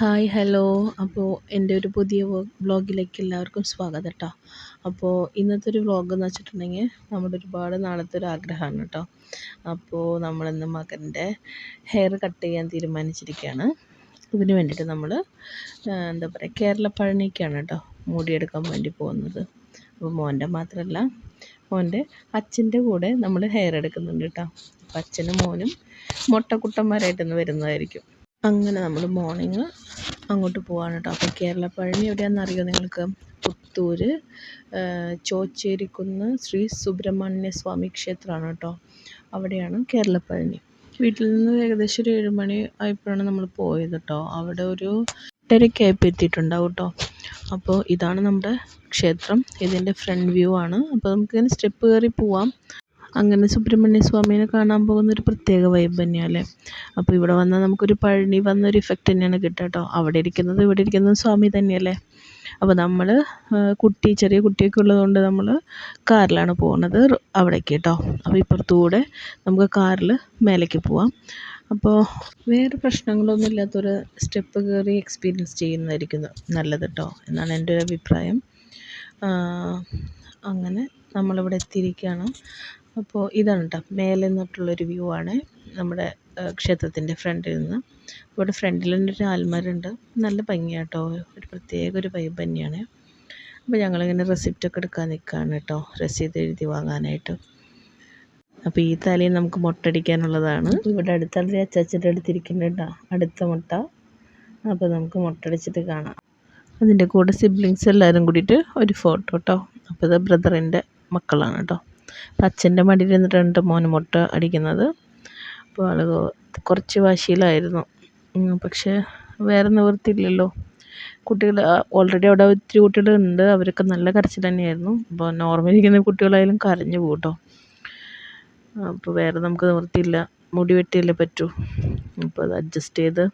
Hi hello. അപ്പോൾ എൻ്റെ ഒരു പുതിയ വ്ളോഗിലേക്ക് എല്ലാവർക്കും സ്വാഗതം കേട്ടോ. അപ്പോൾ ഇന്നത്തെ ഒരു വ്ളോഗ് എന്ന് വെച്ചിട്ടുണ്ടെങ്കിൽ നമ്മുടെ ഒരുപാട് നാളത്തെ ഒരു ആഗ്രഹമാണ് കേട്ടോ. അപ്പോൾ നമ്മളിന്ന് മകൻ്റെ ഹെയർ കട്ട് ചെയ്യാൻ തീരുമാനിച്ചിരിക്കുകയാണ്. ഇതിന് വേണ്ടിയിട്ട് നമ്മൾ എന്താ പറയുക കേരള പഴനിക്കാണ് കേട്ടോ മുടിയെടുക്കാൻ വേണ്ടി പോകുന്നത്. അപ്പോൾ മോൻ്റെ മാത്രമല്ല മോൻ്റെ അച്ഛൻ്റെ കൂടെ നമ്മൾ ഹെയർ എടുക്കുന്നുണ്ട് കേട്ടോ. അപ്പോൾ അച്ഛനും മോനും മൊട്ടക്കുട്ടന്മാരായിട്ടൊന്ന് വരുന്നതായിരിക്കും. അങ്ങനെ നമ്മൾ മോർണിംഗ് അങ്ങോട്ട് പോവാണ് കേട്ടോ. അപ്പോൾ കേരള പഴനി എവിടെയാണെന്ന് അറിയുമോ നിങ്ങൾക്ക്? പുത്തൂർ ചോച്ചേരിക്കുന്ന് ശ്രീ സുബ്രഹ്മണ്യ സ്വാമി ക്ഷേത്രമാണ് കേട്ടോ. അവിടെയാണ് കേരള പഴനി. വീട്ടിൽ നിന്ന് ഏകദേശം ഒരു 7 മണി ആയപ്പോഴാണ് നമ്മൾ പോയത് കേട്ടോ. അവിടെ ഒരു 8:30 എത്തിയിട്ടുണ്ടാവും കേട്ടോ. അപ്പോൾ ഇതാണ് നമ്മുടെ ക്ഷേത്രം. ഇതിൻ്റെ ഫ്രണ്ട് വ്യൂ ആണ്. അപ്പോൾ നമുക്കിങ്ങനെ സ്റ്റെപ്പ് കയറി പോവാം. അങ്ങനെ സുബ്രഹ്മണ്യ സ്വാമീനെ കാണാൻ പോകുന്നൊരു പ്രത്യേക വൈബ് തന്നെയല്ലേ. അപ്പോൾ ഇവിടെ വന്നാൽ നമുക്കൊരു പഴനി വന്നൊരു ഇഫക്റ്റ് തന്നെയാണ് കിട്ടുക കേട്ടോ. അവിടെ ഇരിക്കുന്നത് ഇവിടെ ഇരിക്കുന്നത് സ്വാമി തന്നെയല്ലേ. അപ്പോൾ നമ്മൾ ചെറിയ കുട്ടിയൊക്കെ ഉള്ളതുകൊണ്ട് നമ്മൾ കാറിലാണ് പോകുന്നത് അവിടേക്ക് കേട്ടോ. അപ്പോൾ ഇപ്പുറത്തൂടെ നമുക്ക് കാറിൽ മേലേക്ക് പോവാം. അപ്പോൾ വേറെ പ്രശ്നങ്ങളൊന്നും ഇല്ലാത്തൊരു സ്റ്റെപ്പ് കയറി എക്സ്പീരിയൻസ് ചെയ്യുന്നതായിരിക്കും നല്ലത് കേട്ടോ എന്നാണ് എൻ്റെ ഒരു അഭിപ്രായം. അങ്ങനെ നമ്മളിവിടെ എത്തിയിരിക്കുകയാണ്. അപ്പോൾ ഇതാണ് കേട്ടോ മേലെ നിന്നിട്ടുള്ളൊരു വ്യൂ ആണ് നമ്മുടെ ക്ഷേത്രത്തിൻ്റെ ഫ്രണ്ടിൽ നിന്ന്. ഇവിടെ ഫ്രണ്ടിൽ ഒരു ആൽമരമുണ്ട്. നല്ല ഭംഗിയാണ് കേട്ടോ. ഒരു പ്രത്യേക ഒരു വൈബ് തന്നെയാണ്. അപ്പോൾ ഞങ്ങളിങ്ങനെ റെസിപ്റ്റൊക്കെ എടുക്കാൻ നിൽക്കുകയാണ് കേട്ടോ, രസീത് എഴുതി വാങ്ങാനായിട്ട്. അപ്പോൾ ഈ തലയിൽ നമുക്ക് മുട്ടടിക്കാനുള്ളതാണ്. ഇവിടെ അടുത്തുള്ള അച്ചാച്ചൻ്റെ അടുത്തിരിക്കുന്നുണ്ട് കേട്ടോ അടുത്ത മുട്ട. അപ്പോൾ നമുക്ക് മുട്ടടിച്ചിട്ട് കാണാം. അതിൻ്റെ കൂടെ സിബ്ലിങ്സ് എല്ലാവരും കൂടിയിട്ട് ഒരു ഫോട്ടോ കേട്ടോ. അപ്പോൾ ഇത് ബ്രദറിൻ്റെ മക്കളാണ് കേട്ടോ. അപ്പം അച്ഛൻ്റെ മടിയിൽ ഇരുന്നിട്ടുണ്ട് മോന് മുട്ട അടിക്കുന്നത്. അപ്പോൾ ആൾ കുറച്ച് വാശിയിലായിരുന്നു. പക്ഷേ വേറെ നിവൃത്തിയില്ലല്ലോ. കുട്ടികൾ ഓൾറെഡി അവിടെ ഒത്തിരി കുട്ടികളുണ്ട്. അവരൊക്കെ നല്ല കരച്ചിൽ തന്നെയായിരുന്നു. അപ്പോൾ നോർമലി ഇരിക്കുന്ന കുട്ടികളായാലും കരഞ്ഞു പോകും കേട്ടോ. അപ്പോൾ വേറെ നമുക്ക് നിവൃത്തിയില്ല. മുടി വെട്ടിയല്ലേ പറ്റൂ. അപ്പോൾ അത് അഡ്ജസ്റ്റ് ചെയ്ത്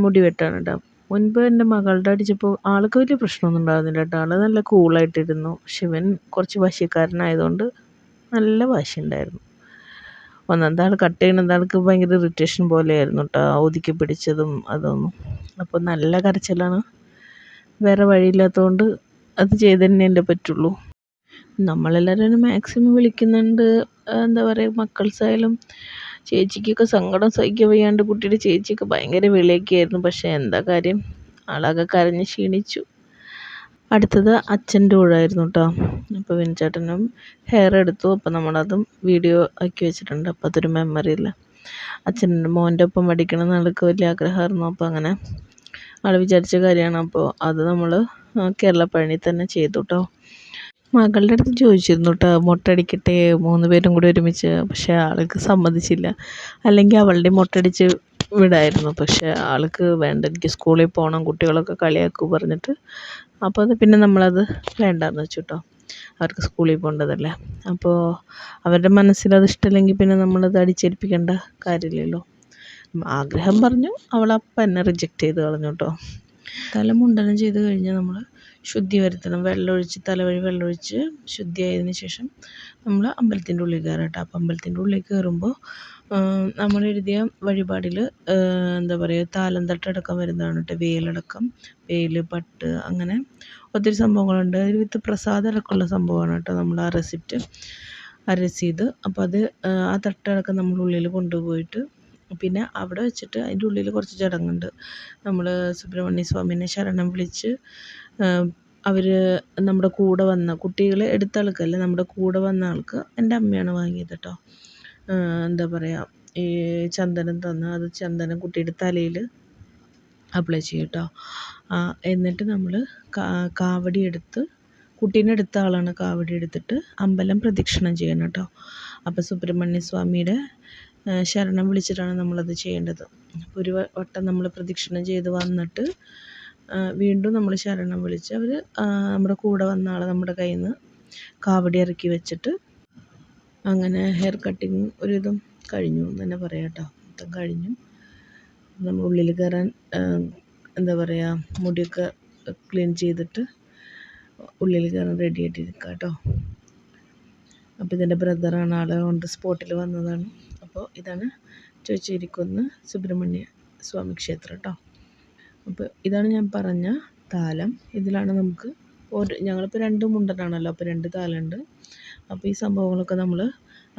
മുടി വെട്ടാണ് കേട്ടോ. മുൻപ് എൻ്റെ മകളുടെ അടിച്ചപ്പോൾ ആൾക്ക് വലിയ പ്രശ്നമൊന്നും ഉണ്ടാകുന്നില്ല കേട്ടോ. ആൾ നല്ല കൂളായിട്ടിരുന്നു. പക്ഷെ ഇവൻ കുറച്ച് വാശിക്കാരനായതുകൊണ്ട് നല്ല വാശിയുണ്ടായിരുന്നു. ഒന്നാമത്തെ ആൾ കട്ട് ചെയ്യുന്നത് ആൾക്ക് ഭയങ്കര ഇറിറ്റേഷൻ പോലെയായിരുന്നു കേട്ടോ, ഒതുക്കി പിടിച്ചതും അതൊന്നും. അപ്പോൾ നല്ല കരച്ചിലാണ്. വേറെ വഴിയില്ലാത്തതുകൊണ്ട് അത് ചെയ്ത് തന്നെയല്ലേ പറ്റുള്ളൂ. നമ്മളെല്ലാവരും മാക്സിമം വിളിക്കുന്നുണ്ട്. എന്താ പറയുക മക്കൾസായാലും ചേച്ചിക്കൊക്കെ സങ്കടം സഹിക്കാൻ വയ്യാണ്ട് കുട്ടിയുടെ ചേച്ചിയൊക്കെ ഭയങ്കര വിളിയൊക്കെയായിരുന്നു. പക്ഷേ എന്താ കാര്യം, ആളൊക്കെ കരഞ്ഞ് ക്ഷീണിച്ചു. അടുത്തത് അച്ഛൻ്റെ കൂടായിരുന്നു കേട്ടോ. അപ്പോൾ വിൻചേട്ടനും ഹെയർ എടുത്തു. അപ്പോൾ നമ്മളതും വീഡിയോ ആക്കി വെച്ചിട്ടുണ്ട്. അപ്പോൾ അതൊരു മെമ്മറി ഇല്ല. അച്ഛൻ്റെ മോൻ്റെ ഒപ്പം പഠിക്കണം ആൾക്ക് വലിയ ആഗ്രഹമായിരുന്നു. അപ്പോൾ അങ്ങനെ ആൾ വിചാരിച്ച കാര്യമാണ്. അപ്പോൾ അത് നമ്മൾ കേരള പഴനി തന്നെ ചെയ്തു കേട്ടോ. മകളുടെ അടുത്ത് ചോദിച്ചിരുന്നു കേട്ടോ മുട്ടടിക്കട്ടെ 3 പേരും കൂടി ഒരുമിച്ച്. പക്ഷേ ആൾക്ക് സമ്മതിച്ചില്ല. അല്ലെങ്കിൽ അവളുടെ മുട്ടടിച്ച് വിടായിരുന്നു. പക്ഷേ ആൾക്ക് വേണ്ട, എനിക്ക് സ്കൂളിൽ പോകണം, കുട്ടികളൊക്കെ കളിയാക്കും പറഞ്ഞിട്ട്. അപ്പോൾ അത് പിന്നെ നമ്മളത് വേണ്ടാന്ന് വെച്ചു കേട്ടോ. അവർക്ക് സ്കൂളിൽ പോകേണ്ടതല്ലേ. അപ്പോൾ അവരുടെ മനസ്സിലത് ഇഷ്ടമില്ലെങ്കിൽ പിന്നെ നമ്മളത് അടിച്ചേൽപ്പിക്കേണ്ട കാര്യമില്ലല്ലോ. ആഗ്രഹം പറഞ്ഞു, അവളപ്പം എന്നെ റിജക്റ്റ് ചെയ്ത് കളഞ്ഞു കേട്ടോ. തല മുണ്ടനം ചെയ്ത് കഴിഞ്ഞാൽ നമ്മൾ ശുദ്ധി വരുത്തണം. തലവഴി വെള്ളമൊഴിച്ച് ശുദ്ധിയായതിന് ശേഷം നമ്മൾ അമ്പലത്തിൻ്റെ ഉള്ളിൽ കയറാം കേട്ടോ. അപ്പം അമ്പലത്തിൻ്റെ ഉള്ളിൽ കയറുമ്പോൾ നമ്മൾ എഴുതിയ വഴിപാടിൽ എന്താ പറയുക താലം തട്ടടക്കം വരുന്നതാണ് കേട്ടോ. വേലടക്കം, വേല്, പട്ട്, അങ്ങനെ ഒത്തിരി സംഭവങ്ങളുണ്ട്. അതിൽ വിത്ത് പ്രസാദം അടക്കമുള്ള സംഭവമാണ് കേട്ടോ നമ്മൾ ആ രസീത്. അപ്പോൾ അത് ആ തട്ടടക്കം നമ്മൾ ഉള്ളിൽ കൊണ്ടുപോയിട്ട് പിന്നെ അവിടെ വെച്ചിട്ട് അതിൻ്റെ ഉള്ളിൽ കുറച്ച് ചടങ്ങുണ്ട്. നമ്മൾ സുബ്രഹ്മണ്യ സ്വാമീനെ ശരണം വിളിച്ച് അവർ നമ്മുടെ കൂടെ വന്ന കുട്ടികളെ എടുത്ത ആൾക്കല്ല, നമ്മുടെ കൂടെ വന്ന ആൾക്ക് എൻ്റെ അമ്മയാണ് വാങ്ങിയത് കേട്ടോ. എന്താ പറയുക ഈ ചന്ദനം തന്ന് അത് ചന്ദനം കുട്ടിയുടെ തലയിൽ അപ്ലൈ ചെയ്യും കേട്ടോ. എന്നിട്ട് നമ്മൾ കാവടി എടുത്ത് കുട്ടീനെ എടുത്ത ആളാണ് കാവടി എടുത്തിട്ട് അമ്പലം പ്രദക്ഷിണം ചെയ്യണം കേട്ടോ. അപ്പോൾ സുബ്രഹ്മണ്യ സ്വാമിയുടെ ശരണം വിളിച്ചിട്ടാണ് നമ്മളത് ചെയ്യേണ്ടത്. അപ്പോൾ ഒരു വട്ടം നമ്മൾ പ്രദക്ഷിണം ചെയ്ത് വന്നിട്ട് വീണ്ടും നമ്മൾ ശരണം വിളിച്ച് അവർ നമ്മുടെ കൂടെ വന്ന ആളെ നമ്മുടെ കയ്യിൽ നിന്ന് കാവടി ഇറക്കി വെച്ചിട്ട് അങ്ങനെ ഹെയർ കട്ടിങ് ഒരുവിധം കഴിഞ്ഞു എന്ന് തന്നെ പറയാം കേട്ടോ. മൊത്തം കഴിഞ്ഞു. നമ്മൾ ഉള്ളിൽ കയറാൻ എന്താ പറയുക മുടിയൊക്കെ ക്ലീൻ ചെയ്തിട്ട് ഉള്ളിൽ കയറാൻ റെഡി ആയിട്ടിരിക്കുക കേട്ടോ. അപ്പോൾ ഇതെൻ്റെ ബ്രദറാണ്, ആൾ കൊണ്ട് സ്പോട്ടിൽ വന്നതാണ്. അപ്പോൾ ഇതാണ് ചോച്ചേരിക്കുന്ന് സുബ്രഹ്മണ്യ സ്വാമി ക്ഷേത്രം കേട്ടോ. അപ്പോൾ ഇതാണ് ഞാൻ പറഞ്ഞ താലം. ഇതിലാണ് നമുക്ക് ഞങ്ങളിപ്പോൾ 2 മുണ്ടനാണല്ലോ, അപ്പോൾ 2 താലമുണ്ട്. അപ്പോൾ ഈ സംഭവങ്ങളൊക്കെ നമ്മൾ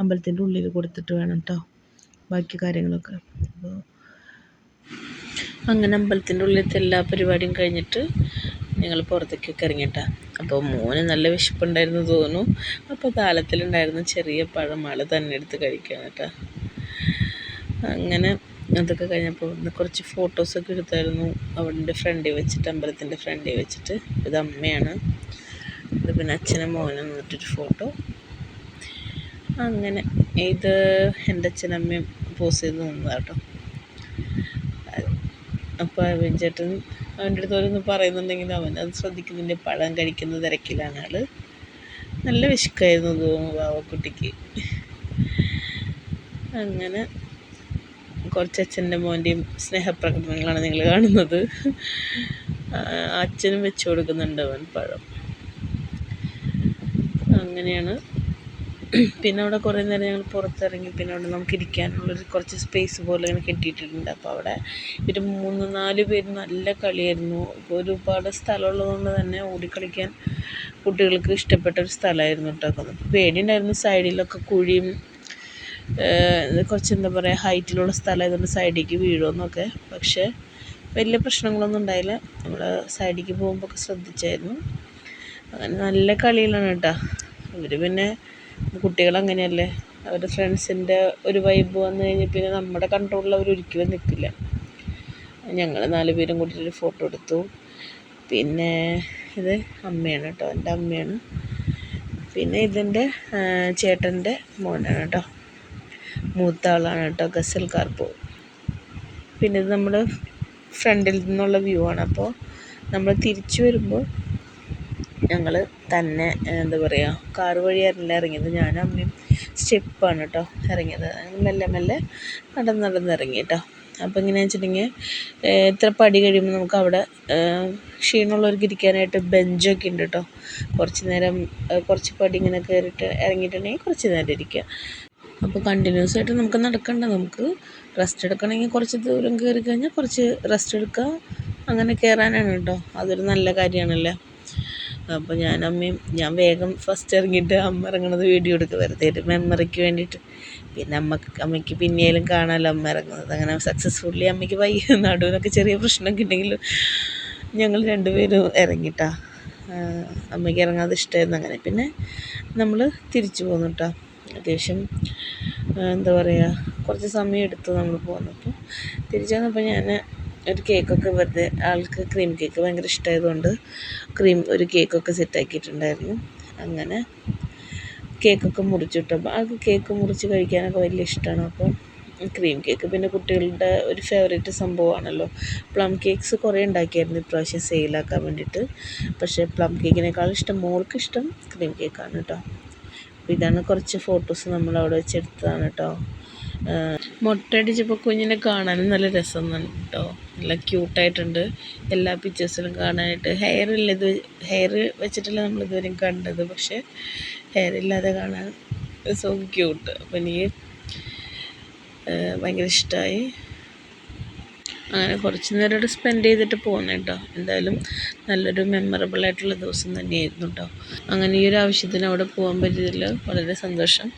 അമ്പലത്തിൻ്റെ ഉള്ളിൽ കൊടുത്തിട്ട് വേണം കേട്ടോ ബാക്കി കാര്യങ്ങളൊക്കെ. അപ്പോൾ അങ്ങനെ അമ്പലത്തിൻ്റെ ഉള്ളിലത്തെ എല്ലാ പരിപാടിയും കഴിഞ്ഞിട്ട് ഞങ്ങൾ പുറത്തേക്കൊക്കെ ഇറങ്ങിയിട്ടാ. അപ്പോൾ മോന് നല്ല വിശപ്പുണ്ടായിരുന്നു തോന്നുന്നു. അപ്പോൾ താലത്തിലുണ്ടായിരുന്ന ചെറിയ പഴം ആൾ തന്നെ എടുത്ത് കഴിക്കുകയാണ് കേട്ടോ. അങ്ങനെ അതൊക്കെ കഴിഞ്ഞപ്പോൾ ഇന്ന് കുറച്ച് ഫോട്ടോസൊക്കെ എടുത്തായിരുന്നു അവിടെ ഫ്രണ്ടിൽ വെച്ചിട്ട്, അമ്പലത്തിൻ്റെ ഫ്രണ്ടിൽ വെച്ചിട്ട്. ഇത് അമ്മയാണ്, ഇത് പിന്നെ അച്ഛനും മോനും എന്നിട്ടൊരു ഫോട്ടോ. അങ്ങനെ ഇത് എൻ്റെ അച്ഛനമ്മയും പോസ് ചെയ്ത് നിന്നതാട്ടോ. അപ്പോൾ അവൻ ചേട്ടൻ അവൻ്റെ അടുത്ത് ഓരോന്ന് പറയുന്നുണ്ടെങ്കിൽ അവൻ അത് ശ്രദ്ധിക്കുന്നില്ല, പഴം കഴിക്കുന്ന തിരക്കിലാണ് ആൾ. നല്ല വിശക്കായിരുന്നു തോന്നുന്നു വാവക്കുട്ടിക്ക്. അങ്ങനെ കുറച്ച് അച്ഛൻ്റെ മോൻ്റെയും സ്നേഹപ്രകടനങ്ങളാണ് നിങ്ങൾ കാണുന്നത്. അച്ഛനും വെച്ച് കൊടുക്കുന്നുണ്ട് അവൻ പഴം. അങ്ങനെയാണ്. പിന്നെ അവിടെ കുറേ നേരം ഞങ്ങൾ പുറത്തിറങ്ങി. പിന്നെ അവിടെ നമുക്ക് ഇരിക്കാനുള്ളൊരു കുറച്ച് സ്പേസ് പോലെ ഇങ്ങനെ കെട്ടിയിട്ടുണ്ട്. അപ്പോൾ അവിടെ ഇവർ 3-4 പേര് നല്ല കളിയായിരുന്നു. ഇപ്പോൾ ഒരുപാട് സ്ഥലമുള്ളതുകൊണ്ട് തന്നെ ഓടിക്കളിക്കാൻ കുട്ടികൾക്ക് ഇഷ്ടപ്പെട്ട ഒരു സ്ഥലമായിരുന്നു കേട്ടോ. പേടിയുണ്ടായിരുന്നു, സൈഡിലൊക്കെ കുഴിയും കുറച്ച് എന്താ പറയുക ഹൈറ്റിലുള്ള സ്ഥലമായതുകൊണ്ട് സൈഡിലേക്ക് വീഴുമെന്നൊക്കെ. പക്ഷേ വലിയ പ്രശ്നങ്ങളൊന്നും ഉണ്ടായില്ല. നമ്മൾ സൈഡിലേക്ക് പോകുമ്പോൾ ഒക്കെ ശ്രദ്ധിച്ചായിരുന്നു. അങ്ങനെ നല്ല കളിയിലാണ് കേട്ടോ ഇവർ. പിന്നെ കുട്ടികളങ്ങനെയല്ലേ, അവരുടെ ഫ്രണ്ട്സിൻ്റെ ഒരു വൈബ് വന്നു കഴിഞ്ഞാൽ പിന്നെ നമ്മുടെ കൺട്രോളിൽ അവർ ഒരിക്കലും നിൽക്കില്ല. ഞങ്ങൾ 4 പേരും കൂട്ടിയൊരു ഫോട്ടോ എടുത്തു. പിന്നെ ഇത് അമ്മയാണ് കേട്ടോ, എൻ്റെ അമ്മയാണ്. പിന്നെ ഇതിൻ്റെ ചേട്ടൻ്റെ മോനാണ് കേട്ടോ, മൂത്ത ആളാണ് കേട്ടോ, ഗസൽ കാർപ്പോ. പിന്നെ ഇത് നമ്മൾ ഫ്രണ്ടിൽ നിന്നുള്ള വ്യൂ ആണ്. അപ്പോൾ നമ്മൾ തിരിച്ചു വരുമ്പോൾ ഞങ്ങൾ തന്നെ എന്താ പറയുക കാറ് വഴിയായിരുന്നില്ല ഇറങ്ങിയത്, ഞാനും അമ്മയും സ്റ്റെപ്പാണ് കേട്ടോ ഇറങ്ങിയത്. മെല്ലെ മെല്ലെ നടന്നിറങ്ങി കേട്ടോ. അപ്പോൾ എങ്ങനെയാണെന്ന് വെച്ചിട്ടുണ്ടെങ്കിൽ ഇത്ര പടി കഴിയുമ്പോൾ നമുക്ക് അവിടെ ക്ഷീണമുള്ളവർക്ക് ഇരിക്കാനായിട്ട് ബെഞ്ചൊക്കെ ഉണ്ട് കേട്ടോ. കുറച്ച് നേരം കുറച്ച് പടി ഇങ്ങനെ കയറിയിട്ട് ഇറങ്ങിയിട്ടുണ്ടെങ്കിൽ കുറച്ച് നേരം ഇരിക്കുക. അപ്പോൾ കണ്ടിന്യൂസ് ആയിട്ട് നമുക്ക് നടക്കണ്ട, നമുക്ക് റെസ്റ്റ് എടുക്കണമെങ്കിൽ കുറച്ച് ദൂരം കയറി കഴിഞ്ഞാൽ കുറച്ച് റെസ്റ്റ് എടുക്കുക, അങ്ങനെ കയറാനാണ് കേട്ടോ. അതൊരു നല്ല കാര്യമാണല്ലോ. അപ്പോൾ ഞാൻ വേഗം ഫസ്റ്റ് ഇറങ്ങിയിട്ട് അമ്മ ഇറങ്ങുന്നത് വീഡിയോ എടുക്കുക, വെറുതെ ഒരു മെമ്മറിക്ക് വേണ്ടിയിട്ട്. പിന്നെ അമ്മയ്ക്ക് പിന്നെയും കാണാമല്ലോ അമ്മ ഇറങ്ങുന്നത്. അങ്ങനെ സക്സസ്ഫുള്ളി അമ്മയ്ക്ക് നടുവിനൊക്കെ ചെറിയ പ്രശ്നമൊക്കെ ഉണ്ടെങ്കിലും ഞങ്ങൾ 2 പേരും ഇറങ്ങിയിട്ടാ. അമ്മയ്ക്ക് ഇറങ്ങാതെ ഇഷ്ടമായിരുന്നു. അങ്ങനെ പിന്നെ നമ്മൾ തിരിച്ചു പോന്നു കേട്ടോ. അത്യാവശ്യം എന്താ പറയുക കുറച്ച് സമയം എടുത്തു നമ്മൾ പോന്നപ്പോൾ. തിരിച്ചു വന്നപ്പോൾ ഞാൻ ഒരു കേക്കൊക്കെ വെറുതെ, ആൾക്ക് ക്രീം കേക്ക് ഭയങ്കര ഇഷ്ടമായതുകൊണ്ട് ഒരു കേക്കൊക്കെ സെറ്റാക്കിയിട്ടുണ്ടായിരുന്നു. അങ്ങനെ കേക്കൊക്കെ മുറിച്ചു കിട്ടും. അപ്പോൾ ആൾക്ക് കേക്ക് മുറിച്ച് കഴിക്കാനൊക്കെ വലിയ ഇഷ്ടമാണ്. അപ്പോൾ ക്രീം കേക്ക് പിന്നെ കുട്ടികളുടെ ഒരു ഫേവറേറ്റ് സംഭവമാണല്ലോ. പ്ലം കേക്ക്സ് കുറേ ഉണ്ടാക്കിയായിരുന്നു ഇപ്രാവശ്യം സെയിലാക്കാൻ വേണ്ടിയിട്ട്. പക്ഷേ പ്ലം കേക്കിനേക്കാളും ഇഷ്ടം മോൾക്കിഷ്ടം ക്രീം കേക്കാണ് കേട്ടോ. അപ്പോൾ ഇതാണ് കുറച്ച് ഫോട്ടോസ് നമ്മൾ അവിടെ വെച്ചെടുത്തതാണ് കേട്ടോ. മൊട്ടയടിച്ചപ്പോൾ കുഞ്ഞിനെ കാണാനും നല്ല രസം കേട്ടോ, നല്ല ക്യൂട്ടായിട്ടുണ്ട് എല്ലാ പിക്ചേഴ്സിലും കാണാനായിട്ട്. ഹെയർ വെച്ചിട്ടല്ല നമ്മളിതുവരെയും കണ്ടത്, പക്ഷേ ഹെയർ ഇല്ലാതെ കാണാൻ സോ ക്യൂട്ട്. അപ്പോൾ എനിക്ക് ഭയങ്കര ഇഷ്ടമായി. അങ്ങനെ കുറച്ച് നേരം അവിടെ സ്പെൻഡ് ചെയ്തിട്ട് പോകുന്നത് കേട്ടോ. എന്തായാലും നല്ലൊരു മെമ്മറബിൾ ആയിട്ടുള്ള ദിവസം തന്നെയായിരുന്നു കേട്ടോ. അങ്ങനെ ഈ ഒരു ആവശ്യത്തിന് അവിടെ പോകാൻ പറ്റിയതിൽ വളരെ സന്തോഷം.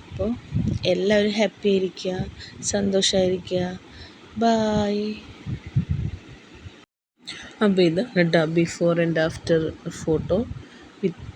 അപ്പോൾ എല്ലാവരും ഹാപ്പി ആയിരിക്കുക, സന്തോഷമായിരിക്കുക. ബായ്. അപ്പോൾ ഇതാണ് before and after photo with